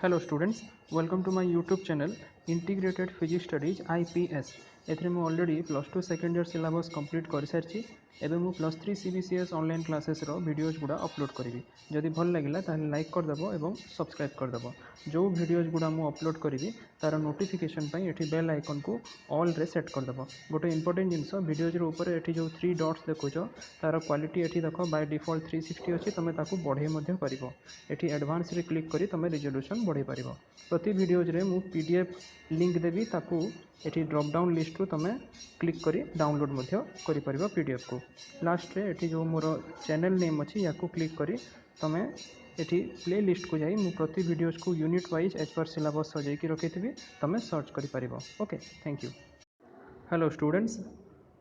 Hello students, welcome to my YouTube channel Integrated Physics Studies IPS. एथरे मु already +2 second year syllabus complete कर सारी एवं मु +3 CBCS online classes रो videos गुड़ा upload करी जदि भल लगिला ताहले लाइक करदेव और सब्सक्राइब करदेव जो वीडियोज गुड़ा मु अपलोड करी तार नोटिफिकेशन पाई एठी बेल आइकन को ऑल रे सेट करदेव गोटे इंपोर्टेंट जिनस वीडियोज ऊपर एठी जो 3 डॉट्स देखुच तार क्वालिटी एठी देख बाय डिफॉल्ट 360 अच्छी तुम ताकू बढ़े मध्य करिवो एठी एडवांस रे क्लिक करी तुम रिजोल्यूशन बढ़े पारिबो प्रति वीडियोज रे मु पीडीएफ लिंक देवी ताकू एठी ड्रॉप डाउन लिस्ट रू तुम क्लिक करी डाउनलोड मध्य करि परिबो पीडीएफ को लास्ट रे एठी जो मोर चैनल नेम अछि याकू क्लिक करी तुम एठी प्ले लिस्ट को जाई मु प्रति वीडियोज को unit wise as per syllabus सजाई की रखिथिबी तुम सर्च करि परिबो। Okay, thank you. Hello students,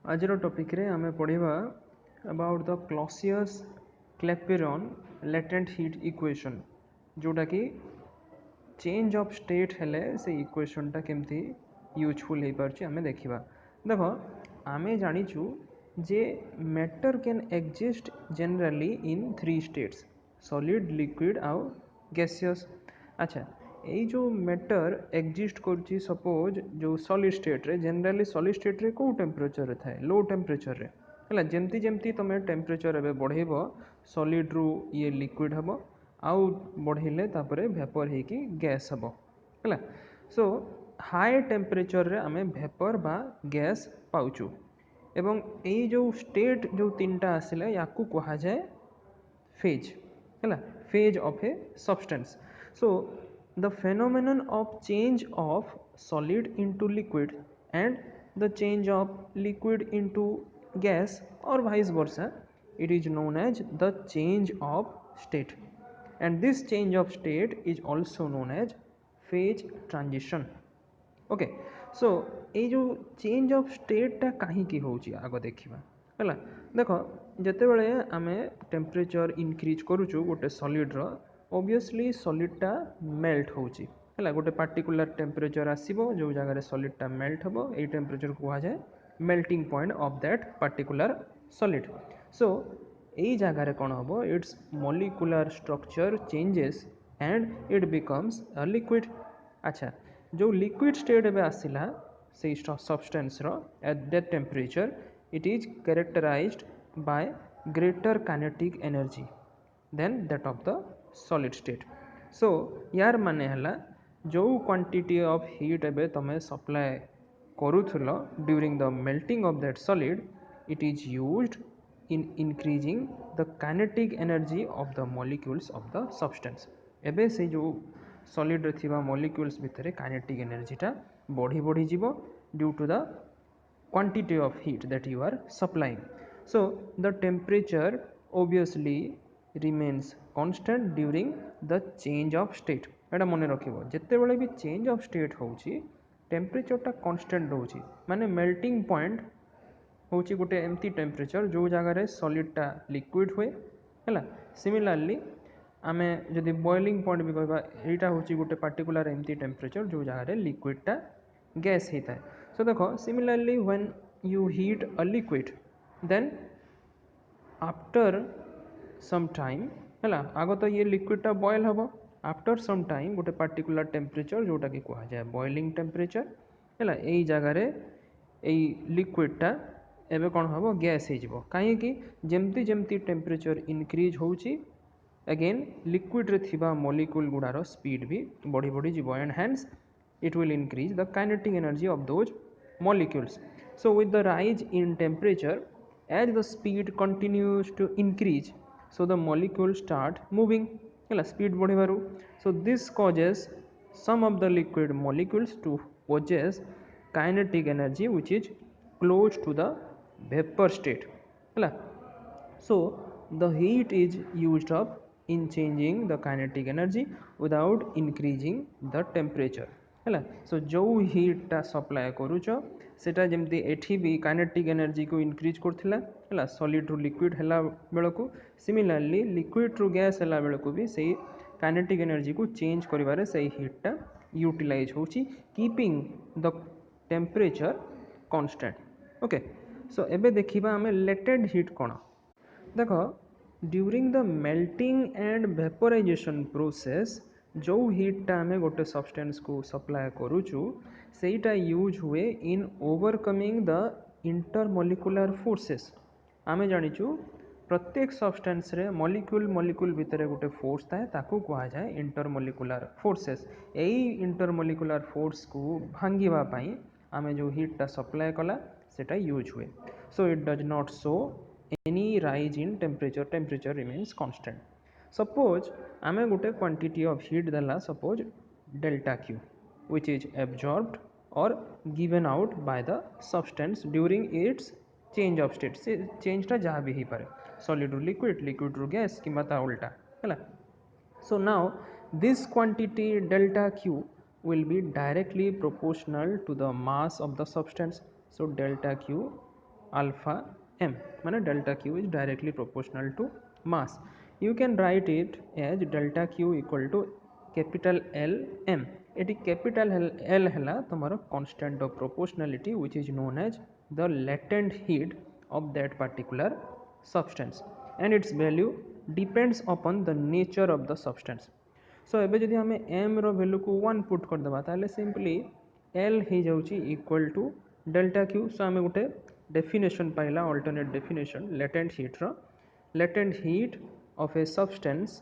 आज टॉपिक रे आमे पढ़िबा about the Clausius Clapeyron latent heat equation जोटा कि चेंज ऑफ स्टेट हेले से इक्वेशनटा केमती यूजफुल हो पार्छ आमे देखिबा। देखो आमे जानिछु जे matter can exist generally in 3 states solid liquid आउ गैसियस। अच्छा, यही जो मैटर एग्जिस्ट करछि सपोज जो सॉलिड स्टेट रे जनरली सॉलिड स्टेट रे को टेम्परेचर रे थाए लो टेम्परेचर रे हला जेमती जेमती तुम टेम्परेचर एबे बढ़ेबो सॉलिड रू ये लिक्विड हबो आउ बढ़ेले तापरे वेपर हेकी गैस हबो हला। सो हाई टेम्परेचर रे आमे वेपर बा गैस पाउचु एवं यही जो स्टेट जो तीनटा आसिले याकू कहा जाए फेज हला, phase of a substance. So the phenomenon of change of solid into liquid and the change of liquid into gas or vice versa, it is known as the change of state, and this change of state is also known as phase transition. Okay, so ये जो change of strata कहीं होची आग देखा है देख जिते बड़े आमे टेम्परेचर इनक्रीज करुचु गोटे सॉलिड रो ऑब्वियसली सॉलिडटा मेल्ट होची है गोटे पार्टिकुलर टेम्परेचर आसीबो जो जगह सॉलिडटा मेल्ट हबो ए टेम्परेचर को कहा जाए melting point of that particular solid. So यही जगह कौन हम its molecular structure changes and it becomes a liquid. अच्छा, जो लिक्विड स्टेट एबे आसिला से सब्सटेंस रो at that temperature it is characterized by greater kinetic energy than that of the solid state. So यार माने हला जो क्वांटिटी ऑफ हीट एबे तमे सप्लाई करूथलो during the melting of that solid it is used in increasing the kinetic energy of the molecules of the substance। एबे से जो सॉलिड रे थिबा मॉलिक्यूल्स भितर काइनेटिक एनर्जीटा बढ़ी बढ़ी जीवो due to the quantity of heat that you are supplying. So the temperature obviously remains constant during the change of state. एटा मन रखिबो जत्ते बेले भी चेंज ऑफ स्टेट होउची टेम्परेचरटा कांस्टेंट रहउची माने मेल्टिंग पॉइंट होची गोटे एमती टेम्परेचर जो जगह सॉलिडटा लिक्विड हुए है। सिमिलारली आमे जदि बॉइलिंग पॉइंट भी कहबा एटा होची गोटे पार्टिकुलर एमती टेम्परेचर जो जगह लिक्विडटा गैस होता है। सो देखो similarly when you heat a liquid then after some time है आग तो ये लिक्विडटा बॉयल हम आफ्टर सम टाइम गोटे पार्टिकुलर टेम्परेचर जोटा कि कहा जाए बॉइलिंग टेम्परेचर है यही जगह यही लिक्विडटा एबे कौन हम गैस हो कहीं जमती जमती टेम्परेचर इनक्रीज होची अगेन लिक्विड रे थिबा मॉलिक्यूल गुडार स्पीड भी बढ़ी बढ़ी जीवो and hence it will increase the kinetic energy of those molecules। So with the rise in temperature as the speed continues to increase so the molecules start moving hela speed बढ़िबारु। So this causes some of the liquid molecules to possess kinetic energy which is close to the vapor state hela। So the heat is used up in changing the kinetic energy without increasing the temperature है। सो जो हीटा supply करूच सेटा जमती एठी भी kinetic energy को increase करथिला है सॉलिड रु लिक्विड हैला बेलकू सिमिलरली लिक्विड रु गैस हैला बेलकू भी सही काइनेटिक एनर्जी को चेंज करिवारे सही हीटा यूटिलाइज होची keeping the temperature constant. Okay, so एबे देखिबा हमें लेटेंट हीट कोन देखो during the melting and vaporization process जो हीटा आम गोटे सब्सटेंस को सप्लाय करूचु सेटा यूज हुए in overcoming the intermolecular forces. आम जाचु प्रत्येक सब्सटेंस रे मॉलिक्यूल मॉलिक्यूल भितर गोटे फोर्स थाए ताकू कहा जाए इंटरमोलिकुलर फोर्सेस। यही इंटरमोलिकुलर फोर्स को भांगिबा पई आमे जो हीटा सप्लाय कला सेटा यूज हुए। So it does not show any rise in temperature remains constant. Suppose आमे गोटे क्वांटिटी ऑफ हीट देला suppose delta Q which is absorbed or given out by the substance during its change of state। से change टा जहाँ भी ही पारे solid रू liquid रू gas कि ता उल्टा है। So now this quantity delta Q will be directly proportional to the mass of the substance। So delta Q alpha m माने delta Q is directly proportional to mass। You can write it as delta Q equal to capital L m। Eighty capital L है तुम्हारा constant of proportionality which is known as the latent heat of that particular substance and its value depends upon the nature of the substance। सो एबे जदि आम M रो value को 1 put करदेबा ताले simply L हो जाउची equal to delta Q. सो आम गोटे definition Pila alternate definition latent heat of a substance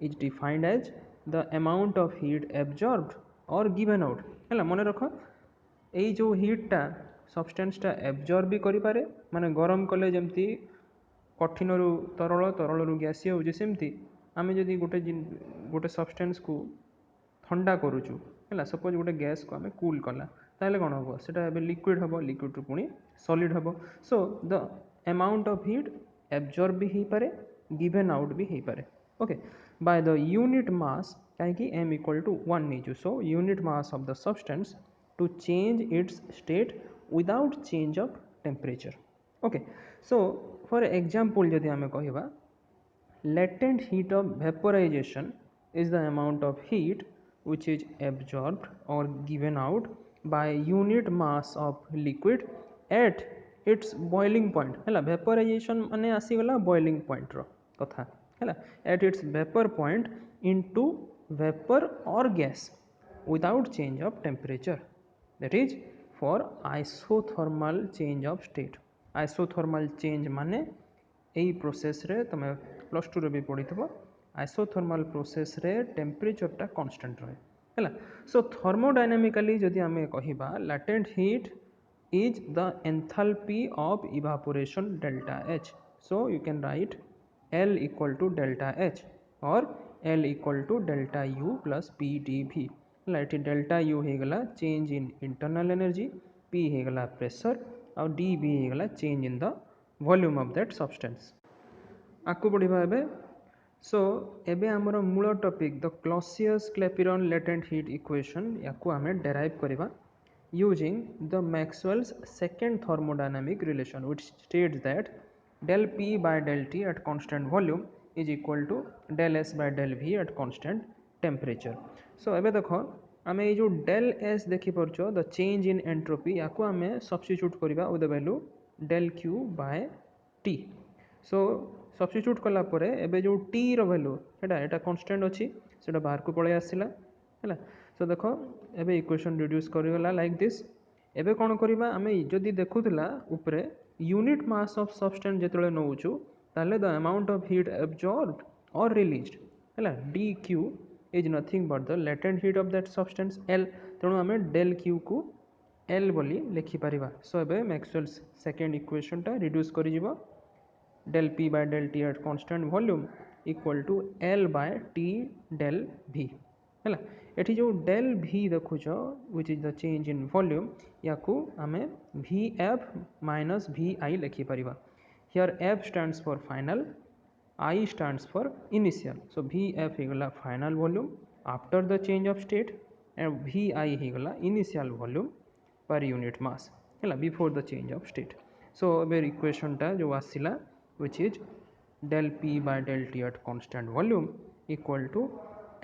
is defined as the amount of heat absorbed or given out। है मन रख यही जो हीटा सब्सटेंसटा एब्जॉर्ब भी करें माने गरम कले जमती कठिन रु तरल तरल रु गैसीय हो सेमती आम जदि गोटे सब्सटेंस को ठंडा करुचु है सपोज गोटे गैस को आम कूल कला ताले कौन हम सेटा लिक्विड हम लिक्विड रु पुणी सॉलिड हम। So the amount of heat absorb भी हो पारे गिवन आउट भी हो पारे। Okay by the unit mass कहीं m इक्वल टू 1 नहीं। So unit mass of the substance to change its state without change of temperature. Okay so for example जदि आम कहवा latent heat of vaporization is the amount of heat which is absorbed or given out by unit mass of liquid at its boiling point। है vaporization माने आसीगला boiling point रो कथा है at its vapor point into vapor or gas without change of temperature, that is for isothermal change of state। isothermal change माने यही process रे तुम plus two भी पढ़ी थो आइसोथर्माल प्रोसेस रे टेम्परेचरटा कांस्टेंट रहे है। सो थर्मोडायनामिकली जदि आम कहिबा latent heat is the enthalpy of evaporation delta H. So you can write L equal to delta H और L equal to delta U plus P D V है। डेल्टा U होगला change in internal energy, P होगला pressure और D V होगला change in the volume of that substance. आकु बढ़िबा एबे। So एबे हमर मूल topic the Clausius Clapeyron latent heat equation याकु हमें डेराइव करबा using the Maxwell's second thermodynamic relation which states that del P by del T at constant volume is equal to del S by del V at constant temperature। सो एबे देखो आमे ये जो del S देखि परछो the change in entropy याकु हमें substitute करबा with the value del Q by T। So substitute कला परे एबे जो T रो वैल्यू एटा कांस्टेंट अछि सेटा बाहर को पळे आसिला हैला। सो देखो एबे इक्वेशन रिड्यूस करिगला लाइक दिस। एबे कोन करिबा आमे जदि देखुतला ऊपरे यूनिट मास ऑफ सब्सटेंस जेतले नउचु ताले the amount of heat absorbed और रिलीज्ड हैला dq is nothing but the latent heat of that substance L। तेणु आमे del q को L बोली लिखि परिबा। सो एबे मैक्सवेल्स सेकंड इक्वेशन टा रिड्यूस करि जिवो del P by del T at constant volume equal to L by T del V है। एठी जो del V देखुछ which is the change in volume याकू आमे Vf minus Vi लिखि परिबा। Here F stands for final, I stands for initial। So Vf हिगला final volume after the change of state and Vi हिगला initial volume per unit mass है before the change of state। So एबे equation टा जो आसिला which is del P by del T at constant volume equal to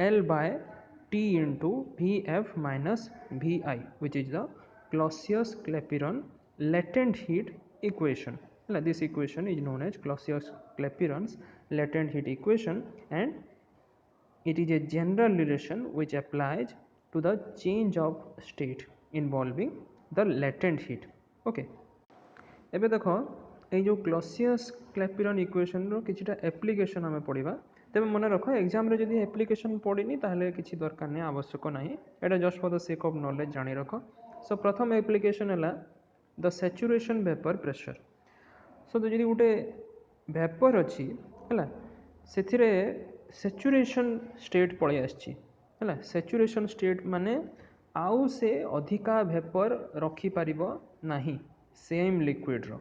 L by T into Vf minus Vi which is the Clausius Clapeyron latent heat equation। This equation is known as Clausius Clapeyron's latent heat equation and it is a general relation which applies to the change of state involving the latent heat. Okay, ଏବେ ଦେଖ এই ଯେଉଁ କ୍ଲସିୟସ୍ କ୍ଲାପିରନ୍ ଇକ୍ୱେସନ୍ର କିଛିଟା application ଆମେ ପଢ଼ିବା। ତେବେ ମନେ ରଖ ଏକ୍ଜାମ୍ରେ ଯଦି ଆପ୍ଲିକେସନ୍ ପଡ଼ିନି ତାହେଲେ କିଛି ଦରକାର ନାହିଁ, ଆବଶ୍ୟକ ନାହିଁ, ଏଇଟା just for the sake of knowledge ଜାଣି ରଖ। ସୋ ପ୍ରଥମ ଆପ୍ଲିକେସନ୍ ହେଲା the saturation vapour pressure. So ଯଦି ଗୋଟେ ଭେପର୍ ଅଛି ହେଲା, ସେଥିରେ ସାଚୁରେସନ୍ ଷ୍ଟେଟ୍ ପଳେଇ ଆସିଛି ହେଲା। ସାଚୁରେସନ୍ ଷ୍ଟେଟ୍ ମାନେ ଆଉ ସେ ଅଧିକା ଭେପର୍ ରଖିପାରିବ ନାହିଁ सेम लिक्विड्र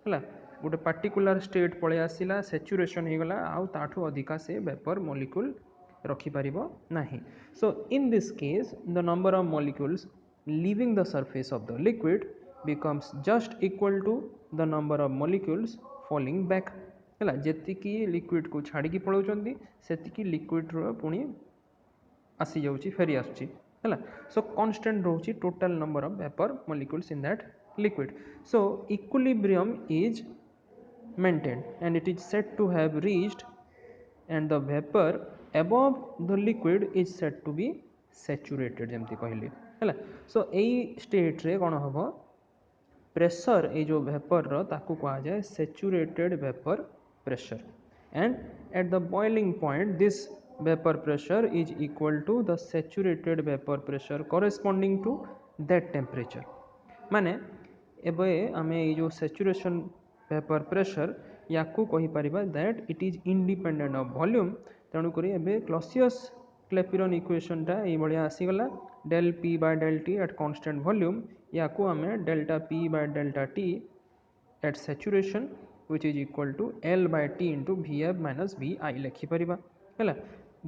है गोटे पार्टिकुलर स्टेट पलि आसला सैचुरेशन हो गला आउ ताठू अधिका से वेपर मॉलिक्यूल रखिपर ना। So in this case the number of molecules leaving the surface of the liquid becomes just equal to the number of molecules falling back है। जेतिकी लिक्विड को छाड़ी पलाउछंती सेतिकी लिक्विड्र पुणी आसी जाउची फेरी आसुची है। सो कांस्टेंट रोची total number of vapour molecules in that liquid. So equilibrium is maintained and it is said to have reached and the vapor above the liquid is said to be saturated जेमती कहली है। So यही state रे कौन हम pressure ये जो vapour रो ताकू कहा जाए saturated vapour pressure and at the boiling point this vapor pressure is equal to the saturated vapor pressure corresponding to that temperature. माने एबे आमे ये जो सैचुरेशन वेपर प्रेशर या कही परिबा that it is independent of volume. तेणु करी एबे क्लॉसियस क्लैपिरन इक्वेशन टा ये बढिया आसी गला del P by del T at constant volume या आमे delta P by delta T at saturation which is equal to L by T into V F minus V I लिखि परिबा हैला।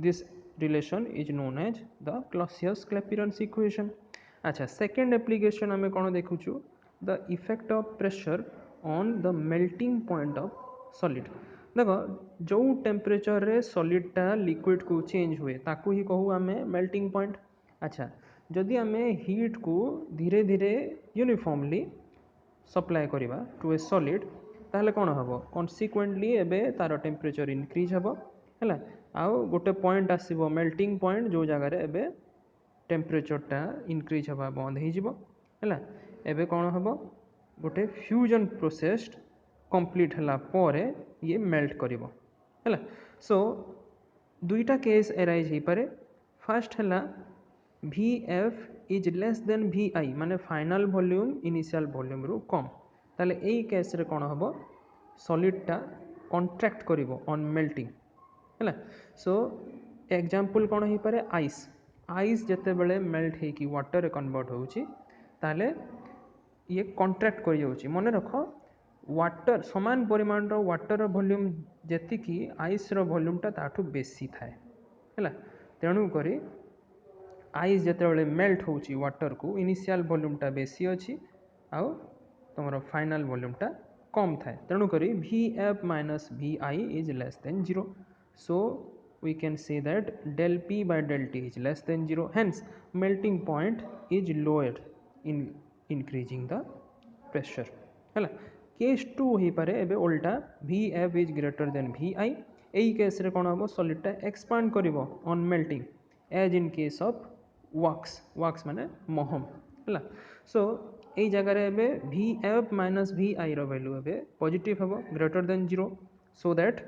This relation is known as the Clausius Clapeyron equation. अच्छा, second application आमे कोन देखुछु the effect of pressure on the melting point of solid। देख जो temperature रे solid टा लिक्विड को चेंज हुए ताकू ही कहू आमे मेल्टिंग पॉइंट। अच्छा, जदि आमे हीट को धीरे धीरे यूनिफॉर्मली सप्लाई करिबा टू ए सॉलिड ताहले कोन हबो कॉन्सिक्वेंटली एबे तार टेम्परेचर इंक्रीज हबो हैला। आउ गोटे पॉइंट आसीबो मेल्टिंग पॉइंट जो जगह रे एबे टेम्परेचर टा इंक्रीज हबा बंद हो जिवो हैला। एबे कौन हम गोटे फ्यूजन प्रोसेस कंप्लीट हला परे ये मेल्ट करिवो हैला। सो दुईटा केस एराइज हो पारे। फर्स्ट है V F is less than V I माने फाइनल वॉल्यूम इनिशियल वॉल्यूम रु कम ताले एई केस रे कौन हम सॉलिड टा कॉन्ट्रैक्ट करिवो ऑन मेल्टिंग हैला। सो एग्जांपल कौन हो पारे आइस आइस जते बेले मेल्ट हे कि वाटर रे कन्वर्ट होउची ताले ये कॉन्ट्रैक्ट कर जाउची। मन रख वाटर समान परिमाण रो वाटर वॉल्यूम जेति की आइस रो वॉल्यूम टा ताठू बेसी थाए हैला। तेणु करी आइस जते बेले मेल्ट होउची वाटर को इनिशियल वॉल्यूम टा बेसी अछि आउ तमरो फाइनल वॉल्यूम टा कम थाए। तेणु करी V F minus V I is less than 0। So we can say that del p by del t is less than 0, hence melting point is lower in increasing the pressure है। Case 2 हो पारे एबे उल्टा V F is greater than V I यही case रे कौन हम solid expand करिवो on melting as in case of wax wax माने मोहम है। सो यही जगह एबे V F minus V I रो वैल्यू एबे पॉजिटिव हबो greater than 0 so that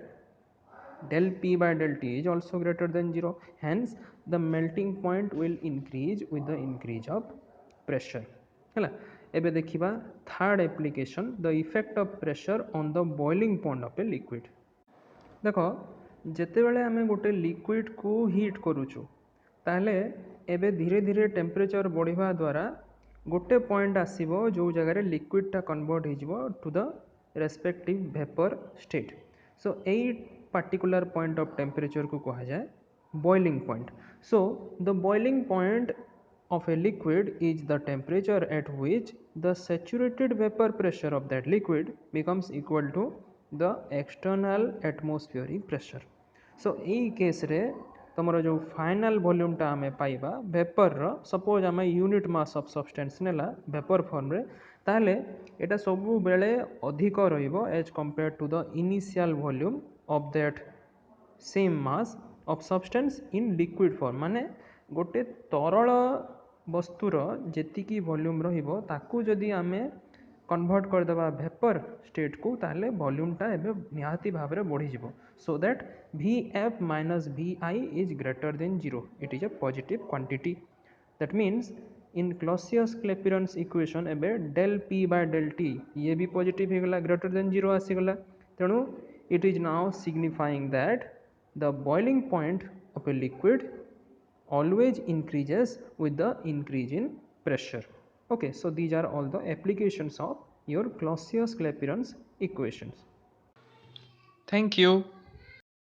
del p by del t is also greater than 0, hence the melting point will increase with the increase of pressure है। एबे देखिबा third application the effect of pressure on the boiling point of a liquid. देख जेते बेले आमे गोटे liquid को heat करूछु ताहले एबे धीरे धीरे टेम्परेचर बढ़िबा द्वारा गोटे पॉइंट आसीबो जो जगह रे लिक्विड टा कन्वर्ट हो to the respective vapour state. So एई particular point of temperature को कहा जाए boiling point. So the boiling point of a liquid is the temperature at which the saturated vapor pressure of that liquid becomes equal to the external atmospheric pressure. So यही case रे तमरो जो final volume टा हमें पाइबा vapour रो suppose हमें unit mass of substance नेला वेपर फॉर्म रे ताहले एटा सबु बेले अधिक रहिबो as compare to the initial volume of that same mass of substance in liquid form माने गोटे तरल वस्तुर जेतिकी वॉल्यूम रहिबो ताकू जदि आमे कन्वर्ट करदेबा वेपर स्टेट को ताहले वॉल्यूमटा एबे निहाती भाव में बढ़ी जिवो so that Vf minus Vi is greater than 0 it is a positive quantity that means in Clausius Clapeyron's equation एबे del P by del T ये भी positive हो गला greater than 0 आसीगला तेणु it is now signifying that the boiling point of a liquid always increases with the increase in pressure. Okay, so these are all the applications of your Clausius Clapeyron's equations. Thank you.